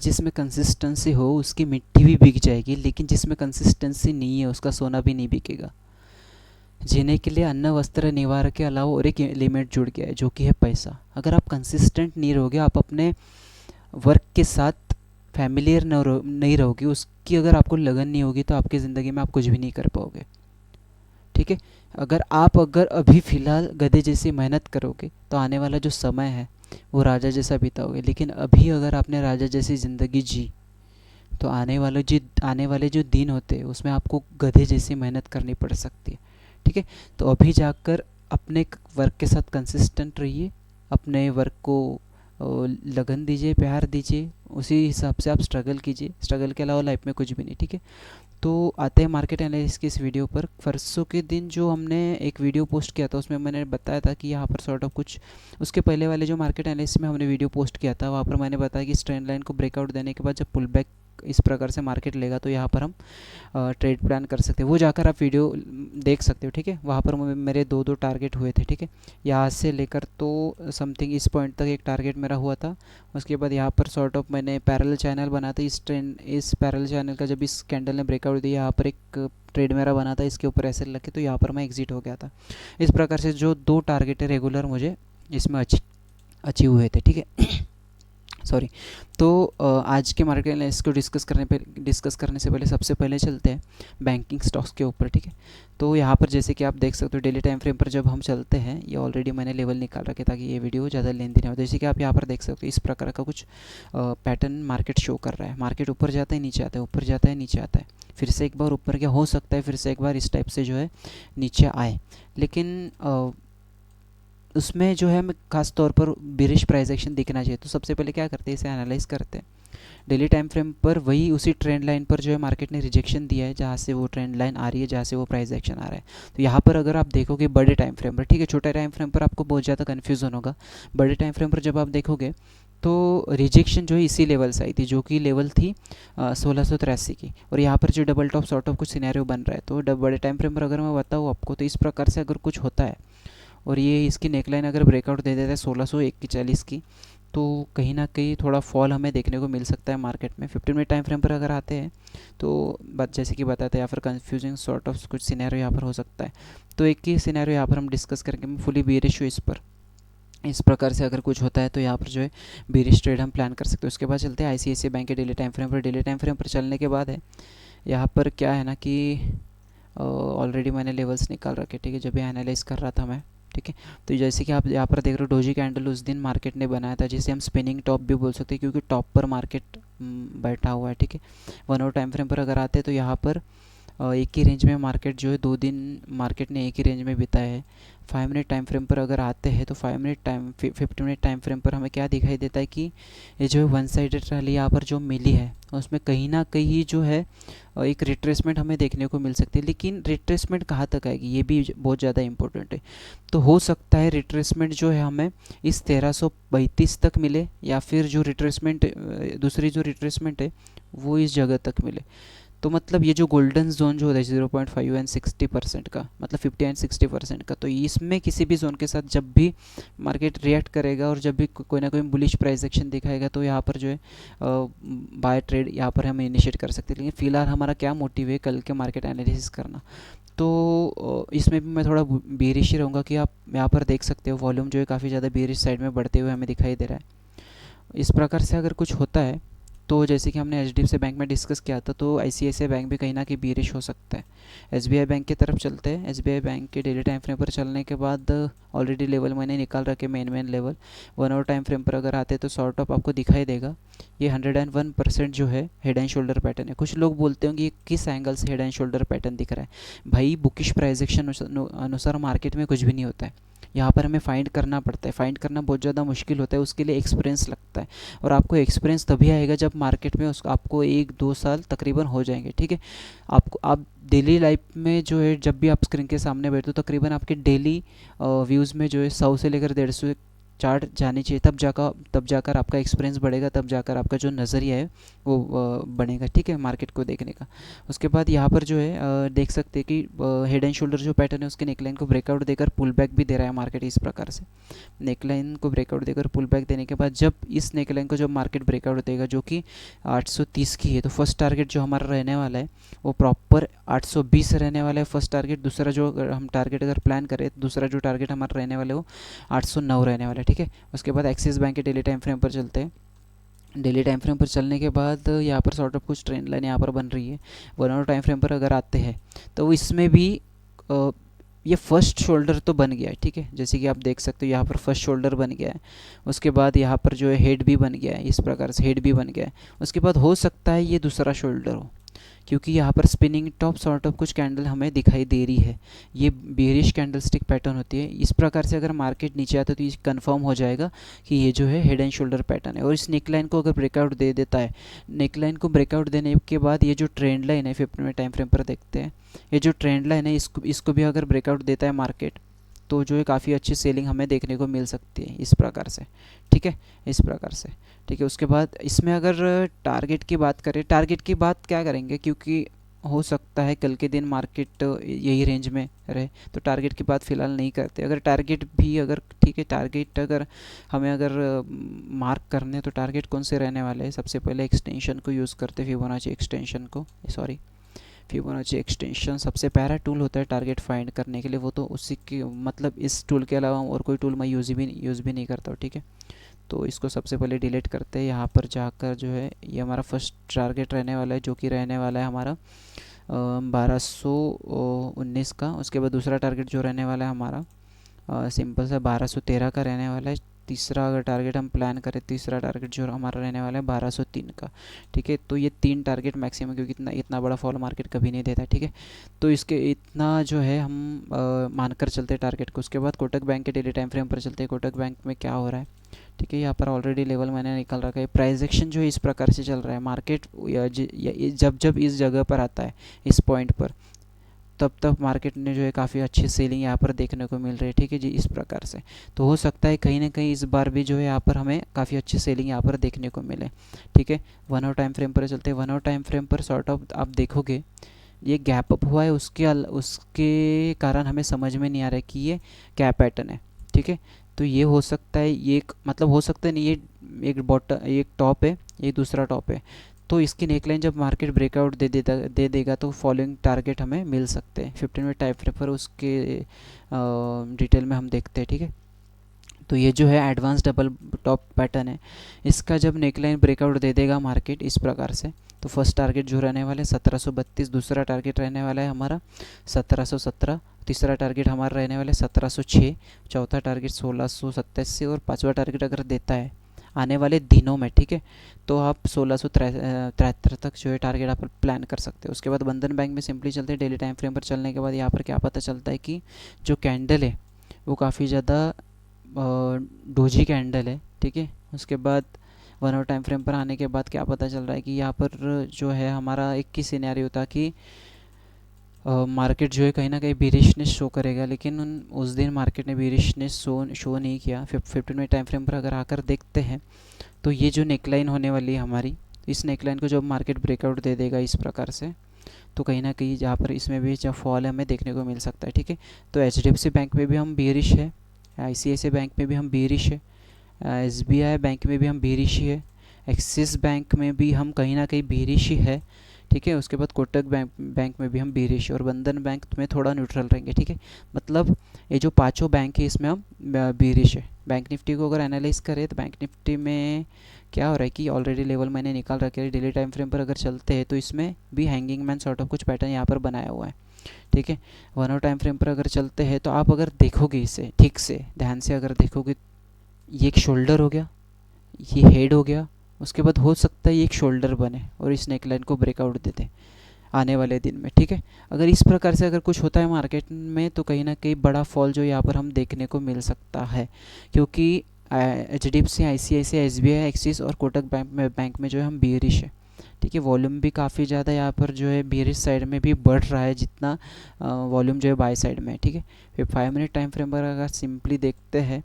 जिसमें कंसिस्टेंसी हो उसकी मिट्टी भी बिक जाएगी, लेकिन जिसमें कंसिस्टेंसी नहीं है उसका सोना भी नहीं बिकेगा। जीने के लिए अन्न वस्त्र निवार के अलावा और एक एलिमेंट जुड़ गया है जो कि है पैसा। अगर आप कंसिस्टेंट नहीं रहोगे, आप अपने वर्क के साथ फैमिलियर नहीं रहोगे, उसकी अगर आपको लगन नहीं होगी, तो आपकी ज़िंदगी में आप कुछ भी नहीं कर पाओगे। ठीक है। अगर अभी फ़िलहाल गधे जैसी मेहनत करोगे तो आने वाला जो समय है वो राजा जैसा बिताओगे, लेकिन अभी अगर आपने राजा जैसी ज़िंदगी जी तो आने वाले जो दिन होते हैं उसमें आपको गधे जैसी मेहनत करनी पड़ सकती है। ठीक है। तो अभी जाकर अपने वर्क के साथ कंसिस्टेंट रहिए, अपने वर्क को लगन दीजिए, प्यार दीजिए, उसी हिसाब से आप स्ट्रगल कीजिए। स्ट्रगल के अलावा लाइफ में कुछ भी नहीं। ठीक है। तो आते हैं मार्केट एनालिसिस की इस वीडियो पर। परसों के दिन जो हमने एक वीडियो पोस्ट किया था उसमें मैंने बताया था कि यहाँ पर सॉर्ट ऑफ कुछ, उसके पहले वाले जो मार्केट एनालिसिस में हमने वीडियो पोस्ट किया था वहाँ पर मैंने बताया कि इस ट्रेंड लाइन को ब्रेकआउट देने के बाद जब पुल बैक इस प्रकार से मार्केट लेगा तो यहाँ पर हम ट्रेड प्लान कर सकते हैं। वो जाकर आप वीडियो देख सकते हो। ठीक है। वहाँ पर मेरे दो टारगेट हुए थे। ठीक है। यहाँ से लेकर तो समथिंग इस पॉइंट तक एक टारगेट मेरा हुआ था। उसके बाद यहाँ पर सॉर्ट ऑफ मैंने पैरेलल चैनल बना था। इस पैरेलल चैनल का जब इस कैंडल ने ब्रेकआउट दिया, यहाँ पर एक ट्रेड मेरा बना था, इसके ऊपर ऐसे लगे तो यहाँ पर मैं एग्जिट हो गया था। इस प्रकार से जो दो टारगेट है रेगुलर मुझे इसमें अचीव हुए थे। ठीक है। सॉरी। तो आज के मार्केट एनालिसिस को डिस्कस करने से पहले सबसे पहले चलते हैं बैंकिंग स्टॉक्स के ऊपर। ठीक है। तो यहाँ पर जैसे कि आप देख सकते हो डेली टाइम फ्रेम पर जब हम चलते हैं, ये ऑलरेडी मैंने लेवल निकाल रखे ताकि ये वीडियो ज़्यादा लेंथी नहीं हो। जैसे कि आप यहाँ पर देख सकते हो इस प्रकार का कुछ पैटर्न मार्केट शो कर रहा है। मार्केट ऊपर जाता है, नीचे आता है, ऊपर जाता है, नीचे आता है, फिर से एक बार ऊपर क्या हो सकता है, फिर से एक बार इस टाइप से जो है नीचे आए। लेकिन उसमें जो है हमें खास तौर पर बेरिश प्राइस एक्शन दिखना चाहिए। तो सबसे पहले क्या करते हैं, इसे एनालाइज करते हैं। डेली टाइम फ्रेम पर वही उसी ट्रेंड लाइन पर जो है मार्केट ने रिजेक्शन दिया है, जहाँ से वो ट्रेंड लाइन आ रही है, जहाँ से वो प्राइस एक्शन आ रहा है। तो यहाँ पर अगर आप देखोगे बड़े टाइम फ्रेम पर, ठीक है, छोटे टाइम फ्रेम पर आपको बहुत ज़्यादा कन्फ्यूज़न होगा। बड़े टाइम फ्रेम पर जब आप देखोगे तो रिजेक्शन जो है इसी लेवल से आई थी, जो कि लेवल थी 1683 की। और यहाँ पर जो डबल टॉप सॉर्ट ऑफ कुछ सिनेरियो बन रहा है, तो बड़े टाइम फ्रेम पर अगर मैं बताऊँ आपको, तो इस प्रकार से अगर कुछ होता है और ये इसकी नेकलाइन अगर ब्रेकआउट दे देता है 1641 की, तो कहीं ना कहीं थोड़ा फॉल हमें देखने को मिल सकता है मार्केट में। 15 मिनट टाइम फ्रेम पर अगर आते हैं तो बात जैसे कि बताते हैं, या फिर कंफ्यूजिंग सॉर्ट ऑफ कुछ सिनेरियो यहाँ पर हो सकता है। तो एक ही सिनेरियो यहाँ पर हम डिस्कस करेंगे। मैं फुली बेरिश हूँ इस पर। इस प्रकार से अगर कुछ होता है तो यहाँ पर जो है बेरिश ट्रेड हम प्लान कर सकते हैं। उसके बाद चलते हैं ICICI बैंक के डेली टाइम फ्रेम पर। डेली टाइम फ्रेम पर चलने के बाद है यहाँ पर क्या है ना कि ऑलरेडी मैंने लेवल्स निकाल रखे। ठीक है। जब ये एनालाइज कर रहा था मैं। ठीक है। तो जैसे कि आप यहाँ पर देख रहे हो डोजी कैंडल उस दिन मार्केट ने बनाया था, जिसे हम स्पिनिंग टॉप भी बोल सकते हैं, क्योंकि टॉप पर मार्केट बैठा हुआ है। ठीक है। 1 आवर टाइम फ्रेम पर अगर आते हैं तो यहाँ पर एक ही रेंज में मार्केट जो है 2 दिन मार्केट ने एक ही रेंज में बिताया है। 5 मिनट टाइम फ्रेम पर अगर आते हैं तो 50 मिनट टाइम फ्रेम पर हमें क्या दिखाई देता है कि ये जो है वन साइडेड रैली यहाँ पर जो मिली है उसमें कहीं ना कहीं जो है एक रिट्रेसमेंट हमें देखने को मिल सकती है। लेकिन रिट्रेसमेंट कहाँ तक आएगी ये भी बहुत ज़्यादा इंपॉर्टेंट है। तो हो सकता है रिट्रेसमेंट जो है हमें इस 1332 तक मिले, या फिर जो रिट्रेसमेंट दूसरी जो रिट्रेसमेंट है वो इस जगह तक मिले। तो मतलब ये जो गोल्डन जोन जो होता है 0.5 एंड 60% का, मतलब 50 एंड 60% का, तो इसमें किसी भी जोन के साथ जब भी मार्केट रिएक्ट करेगा और जब भी कोई ना कोई बुलिश प्राइस एक्शन दिखाएगा तो यहाँ पर जो है बाय ट्रेड यहाँ पर हम इनिशिएट कर सकते हैं। लेकिन फिलहाल हमारा क्या मोटिव है, कल के मार्केट एनालिसिस करना। तो इसमें भी मैं थोड़ा बेरिश ही रहूँगा कि आप यहाँ पर देख सकते हो वॉल्यूम जो है काफ़ी ज़्यादा बेरिश साइड में बढ़ते हुए हमें दिखाई दे रहा है। इस प्रकार से अगर कुछ होता है तो जैसे कि हमने HDFC बैंक में डिस्कस किया था, तो ICICI बैंक भी कहीं ना कहीं बेरिश हो सकता है। SBI बैंक की तरफ चलते हैं। SBI बैंक के डेली टाइम फ्रेम पर चलने के बाद ऑलरेडी लेवल मैंने निकाल रखे, main level 1 hour time frame पर अगर आते हैं तो सॉर्ट ऑफ आपको दिखाई देगा ये 101% जो है हेड एंड शोल्डर पैटर्न है। कुछ लोग बोलते होंगे किस एंगल से हेड एंड शोल्डर पैटर्न दिख रहा है। भाई बुकिश प्राइस एक्शन अनुसार मार्केट में कुछ भी नहीं होता है। यहाँ पर हमें फाइंड करना पड़ता है। फाइंड करना बहुत ज़्यादा मुश्किल होता है, उसके लिए एक्सपीरियंस लगता है। और आपको एक्सपीरियंस तभी आएगा जब मार्केट में आपको 1-2 साल तकरीबन हो जाएंगे। ठीक है। आप डेली लाइफ में जो है जब भी आप स्क्रीन के सामने बैठते हो तकरीबन आपके डेली व्यूज़ में जो है 100 से लेकर 150 चार्ट जानी चाहिए, तब जाकर आपका एक्सपीरियंस बढ़ेगा, तब जाकर आपका जो नज़रिया है वो बनेगा, ठीक है, मार्केट को देखने का। उसके बाद यहाँ पर जो है देख सकते हैं कि हेड एंड शोल्डर जो पैटर्न है उसके नेकलाइन को ब्रेकआउट देकर पुल बैक भी दे रहा है मार्केट इस प्रकार से। नेकलाइन को ब्रेकआउट देकर पुल बैक देने के बाद जब इस नेकलाइन को जब मार्केट ब्रेकआउट देगा जो कि 830 की है, तो फर्स्ट टारगेट जो हमारा रहने वाला है वो प्रॉपर 820 रहने वाला है फर्स्ट टारगेट। दूसरा जो हम टारगेट अगर प्लान करें, दूसरा जो टारगेट हमारा रहने वाला है वो 809 रहने वाला है, ठीक है। उसके बाद एक्सिस बैंक के डेली टाइम फ्रेम पर चलते हैं। डेली टाइम फ्रेम पर चलने के बाद यहाँ पर सॉर्ट ऑफ कुछ ट्रेंड लाइन यहाँ पर बन रही है। 1 आवर टाइम फ्रेम पर अगर आते हैं तो इसमें भी ये फर्स्ट शोल्डर तो बन गया है, ठीक है, जैसे कि आप देख सकते हो यहाँ पर फर्स्ट शोल्डर बन गया है। उसके बाद यहाँ पर जो है हेड भी बन गया है, इस प्रकार से हेड भी बन गया है। उसके बाद हो सकता है ये दूसरा शोल्डर हो, क्योंकि यहाँ पर स्पिनिंग टॉप सॉर्ट ऑफ कुछ कैंडल हमें दिखाई दे रही है। ये बेरिश कैंडलस्टिक पैटर्न होती है। इस प्रकार से अगर मार्केट नीचे आता है तो ये कंफर्म हो जाएगा कि ये जो है हेड एंड शोल्डर पैटर्न है। और इस नेकलाइन को अगर ब्रेकआउट दे देता है, नेकलाइन को ब्रेकआउट देने के बाद ये जो ट्रेंड लाइन है 15 मिनट टाइम फ्रेम पर देखते हैं, ये जो ट्रेंड लाइन है इसको भी अगर ब्रेकआउट देता है मार्केट तो जो है काफ़ी अच्छी सेलिंग हमें देखने को मिल सकती है इस प्रकार से, ठीक है, इस प्रकार से, ठीक है। उसके बाद इसमें अगर टारगेट की बात करें, टारगेट की बात क्या करेंगे, क्योंकि हो सकता है कल के दिन मार्केट यही रेंज में रहे, तो टारगेट की बात फ़िलहाल नहीं करते। अगर टारगेट भी अगर ठीक है, टारगेट अगर हमें अगर मार्क करने तो टारगेट कौन से रहने वाले हैं, सबसे पहले एक्सटेंशन को यूज़ करते, फिबोनाची एक्सटेंशन को, सॉरी फिबोनाची एक्सटेंशन सबसे प्यारा टूल होता है टारगेट फाइंड करने के लिए। वो तो उसी की मतलब इस टूल के अलावा और कोई टूल मैं यूज़ भी नहीं करता हूँ, ठीक है। तो इसको सबसे पहले डिलीट करते हैं। यहाँ पर जाकर जो है ये हमारा फर्स्ट टारगेट रहने वाला है, जो कि रहने वाला है हमारा 1219 का। उसके बाद दूसरा टारगेट जो रहने वाला है हमारा सिंपल सा 1213 का रहने वाला है। तीसरा अगर टारगेट हम प्लान करें, तीसरा टारगेट जो हमारा रहने वाला है 1203 का, ठीक है। तो ये 3 टारगेट मैक्सिमम, क्योंकि इतना बड़ा फॉल मार्केट कभी नहीं देता, ठीक है। तो इसके इतना जो है हम मानकर चलते हैं टारगेट को। उसके बाद कोटक बैंक के डेली टाइम फ्रेम पर चलते हैं। कोटक बैंक में क्या हो रहा है, ठीक है, यहाँ पर ऑलरेडी लेवल मैंने निकल रखा है। प्राइस एक्शन जो है इस प्रकार से चल रहा है मार्केट, जब इस जगह पर आता है, इस पॉइंट पर, तब मार्केट ने जो है काफ़ी अच्छी सेलिंग यहाँ पर देखने को मिल रही है, ठीक है जी, इस प्रकार से। तो हो सकता है कहीं ना कहीं इस बार भी जो है यहाँ पर हमें काफ़ी अच्छी सेलिंग यहाँ पर देखने को मिले, ठीक है। 1 आवर टाइम फ्रेम पर चलते हैं। 1 आवर टाइम फ्रेम पर सॉर्ट ऑफ आप देखोगे ये गैप अप हुआ है, उसके कारण हमें समझ में नहीं आ रहा है कि ये क्या पैटर्न है, ठीक है। तो ये हो सकता है, ये एक मतलब हो सकता है नहीं, ये एक टॉप है, ये दूसरा टॉप है। तो इसकी नेकलाइन जब मार्केट ब्रेकआउट दे देगा तो फॉलोइंग टारगेट हमें मिल सकते हैं 15 मिनट टाइम फ्रेम पर। उसके डिटेल में हम देखते हैं, ठीक है। तो ये जो है एडवांस डबल टॉप पैटर्न है। इसका जब नेकलाइन ब्रेकआउट दे देगा मार्केट इस प्रकार से, तो फर्स्ट टारगेट जो रहने वाला है 1732, दूसरा टारगेट रहने वाला है हमारा 1717, तीसरा टारगेट हमारा रहने वाला है 1706, चौथा टारगेट 1687 और पांचवा टारगेट अगर देता है आने वाले दिनों में, ठीक है, तो आप 1673 तक जो है टारगेट आप प्लान कर सकते हो। उसके बाद बंधन बैंक में सिंपली चलते हैं। डेली टाइम फ्रेम पर चलने के बाद यहाँ पर क्या पता चलता है कि जो कैंडल है वो काफ़ी ज़्यादा डोजी कैंडल है, ठीक है। उसके बाद 1 आवर टाइम फ्रेम पर आने के बाद क्या पता चल रहा है कि यहाँ पर जो है हमारा एक ही सिनेरियो था कि मार्केट जो है कहीं ना कहीं बेरिशनेस शो करेगा, लेकिन उस दिन मार्केट ने बेरिशनेस शो नहीं किया। 15 मिनट टाइम फ्रेम पर अगर आकर देखते हैं तो ये जो नेकलाइन होने वाली है हमारी, इस नेकलाइन को जब मार्केट ब्रेकआउट दे देगा इस प्रकार से, तो कहीं ना कहीं जहाँ पर इसमें भी जब फॉल हमें देखने को मिल सकता है, ठीक है। तो HDFC बैंक में भी हम बेरिश है, ICICI बैंक में भी हम बेरिश है, SBI बैंक में भी हम बेरिश ही है, एक्सिस बैंक में भी हम कहीं ना कहीं बेरिश ही है, ठीक है। उसके बाद कोटक बैंक में भी हम बेरिश और बंधन बैंक में थोड़ा न्यूट्रल रहेंगे, ठीक है। मतलब ये जो पांचों बैंक है इसमें हम बेरिश है। बैंक निफ्टी को अगर एनालाइज करें तो बैंक निफ्टी में क्या हो रहा है कि ऑलरेडी लेवल मैंने निकाल रखे हैं। डेली टाइम फ्रेम पर अगर चलते हैं तो इसमें भी हैंगिंग मैन सॉर्ट ऑफ कुछ पैटर्न यहाँ पर बनाया हुआ है, ठीक है। 1 आवर टाइम फ्रेम पर अगर चलते हैं तो आप अगर देखोगे इसे ठीक से ध्यान से अगर देखोगे, ये एक शोल्डर हो गया, ये हेड हो गया, उसके बाद हो सकता है ये एक शोल्डर बने और इस नेकलाइन को ब्रेकआउट दे दे आने वाले दिन में, ठीक है। अगर इस प्रकार से अगर कुछ होता है मार्केट में तो कहीं ना कहीं बड़ा फॉल जो यहाँ पर हम देखने को मिल सकता है, क्योंकि HDFC, ICICI, SBI, एक्सिस और कोटक बैंक में जो है हम बेरिश है, ठीक है। वॉल्यूम भी काफ़ी ज़्यादा यहाँ पर जो है बेरिश साइड में भी बढ़ रहा है जितना वॉल्यूम जो है बाय साइड में है, ठीक है। फिर 5 मिनट टाइम फ्रेम पर अगर सिंपली देखते हैं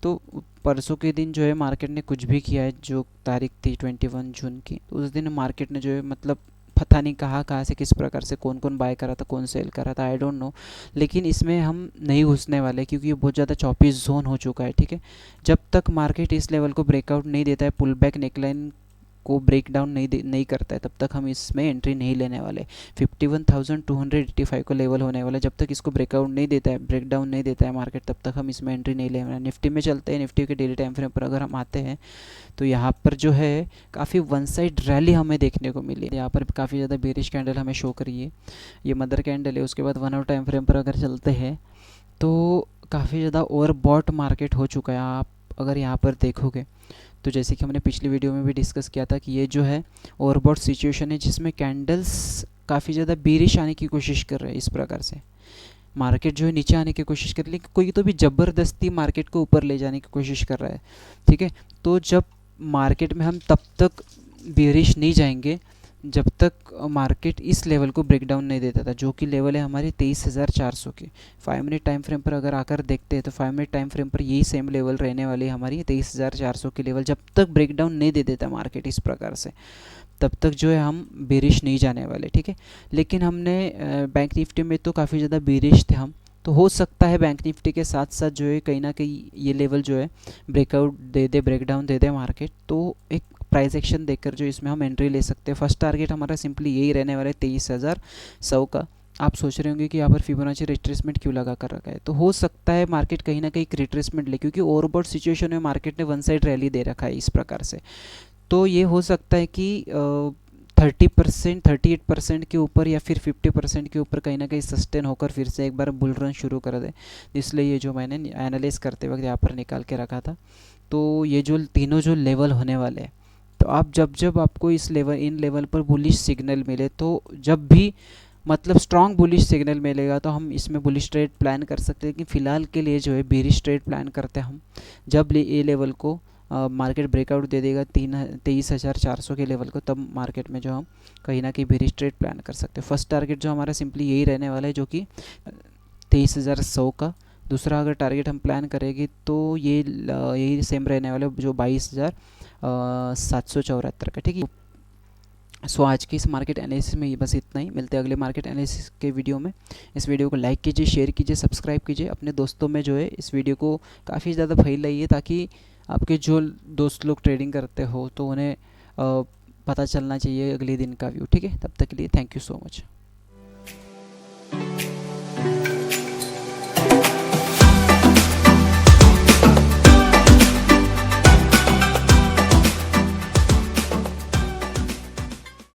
तो परसों के दिन जो है मार्केट ने कुछ भी किया है, जो तारीख थी 21 जून की, तो उस दिन मार्केट ने जो है मतलब पता नहीं कहाँ से किस प्रकार से कौन कौन बाय करा था, कौन सेल करा था, आई डोंट नो। लेकिन इसमें हम नहीं घुसने वाले क्योंकि ये बहुत ज़्यादा चौपीस जोन हो चुका है, ठीक है। जब तक मार्केट इस लेवल को ब्रेकआउट नहीं देता है, पुल बैक नेकलाइन को ब्रेक डाउन नहीं करता है, तब तक हम इसमें एंट्री नहीं लेने वाले। 51,285 को लेवल होने वाला है, जब तक इसको ब्रेकआउट नहीं देता है, ब्रेक डाउन नहीं देता है मार्केट, तब तक हम इसमें एंट्री नहीं लेने वाले। निफ्टी में चलते हैं, निफ्टी के डेली टाइम फ्रेम पर अगर हम आते हैं तो यहाँ पर जो है काफ़ी वन साइड रैली हमें देखने को मिली। यहाँ पर काफ़ी ज़्यादा बेरिश कैंडल हमें शो करी है, ये मदर कैंडल है। उसके बाद 1 आवर टाइम फ्रेम पर अगर चलते हैं तो काफ़ी ज़्यादा ओवरबॉट मार्केट हो चुका है। आप अगर यहाँ पर देखोगे तो जैसे कि हमने पिछली वीडियो में भी डिस्कस किया था कि ये जो है ओवरबॉट सिचुएशन है जिसमें कैंडल्स काफ़ी ज़्यादा बेरिश आने की कोशिश कर रहे हैं। इस प्रकार से मार्केट जो है नीचे आने की कोशिश कर रही है, लेकिन कोई तो भी ज़बरदस्ती मार्केट को ऊपर ले जाने की कोशिश कर रहा है, ठीक है। तो जब मार्केट में हम तब तक बेरिश नहीं जाएंगे जब तक मार्केट इस लेवल को ब्रेक डाउन नहीं देता था, जो कि लेवल है हमारी 23,400 की। 5 मिनट टाइम फ्रेम पर अगर आकर देखते हैं तो 5 मिनट टाइम फ्रेम पर यही सेम लेवल रहने वाली है हमारी 23,400 की लेवल। जब तक ब्रेक डाउन नहीं दे देता मार्केट इस प्रकार से, तब तक जो है हम बेरिश नहीं जाने वाले, ठीक है। लेकिन हमने बैंक निफ्टी में तो काफ़ी ज़्यादा बेरिश थे हम, तो हो सकता है बैंक निफ्टी के साथ साथ जो है कहीं ना कहीं ये लेवल जो है ब्रेकआउट दे दे, ब्रेक डाउन दे दे मार्केट, तो एक प्राइस एक्शन देखकर जो इसमें हम एंट्री ले सकते हैं। फर्स्ट टारगेट हमारा सिंपली यही रहने वाला है 23,100 का। आप सोच रहे होंगे कि यहाँ पर फिबोनाची रिट्रेसमेंट क्यों लगा कर रखा है, तो हो सकता है मार्केट कहीं ना कहीं रिट्रेसमेंट ले, क्योंकि ओवरबॉट सिचुएशन में मार्केट ने वन साइड रैली दे रखा है इस प्रकार से। तो ये हो सकता है कि 30%, 38% के ऊपर या फिर 50% के ऊपर कहीं ना कहीं सस्टेन होकर फिर से एक बार बुल रन शुरू कर दे। इसलिए ये जो मैंने एनालाइज करते वक्त यहाँ पर निकाल के रखा था। तो ये जो तीनों जो लेवल होने वाले हैं, तो आप जब आपको इन लेवल पर बुलिश सिग्नल मिले, तो जब भी मतलब स्ट्रॉन्ग बुलिश सिग्नल मिलेगा तो हम इसमें बुलिश ट्रेड प्लान कर सकते हैं। लेकिन फ़िलहाल के लिए जो है बेरिश ट्रेड प्लान करते हैं हम। जब ये लेवल को मार्केट ब्रेकआउट दे देगा 23,400 के लेवल को, तब मार्केट में जो हम कहीं ना कहीं बेरिश ट्रेड प्लान कर सकते हैं। फर्स्ट टारगेट जो हमारा सिंपली यही रहने वाला है, जो कि 23,100 का। दूसरा अगर टारगेट हम प्लान करेंगे तो ये यही सेम रहने वाला है, जो 22,774 का, ठीक है। सो आज की इस मार्केट एनालिसिस में बस इतना ही। मिलते हैं अगले मार्केट एनालिसिस के वीडियो में। इस वीडियो को लाइक कीजिए, शेयर कीजिए, सब्सक्राइब कीजिए। अपने दोस्तों में जो है इस वीडियो को काफ़ी ज़्यादा फैलाइए, ताकि आपके जो दोस्त लोग ट्रेडिंग करते हो तो उन्हें पता चलना चाहिए अगले दिन का व्यू, ठीक है। तब तक के लिए थैंक यू सो मच।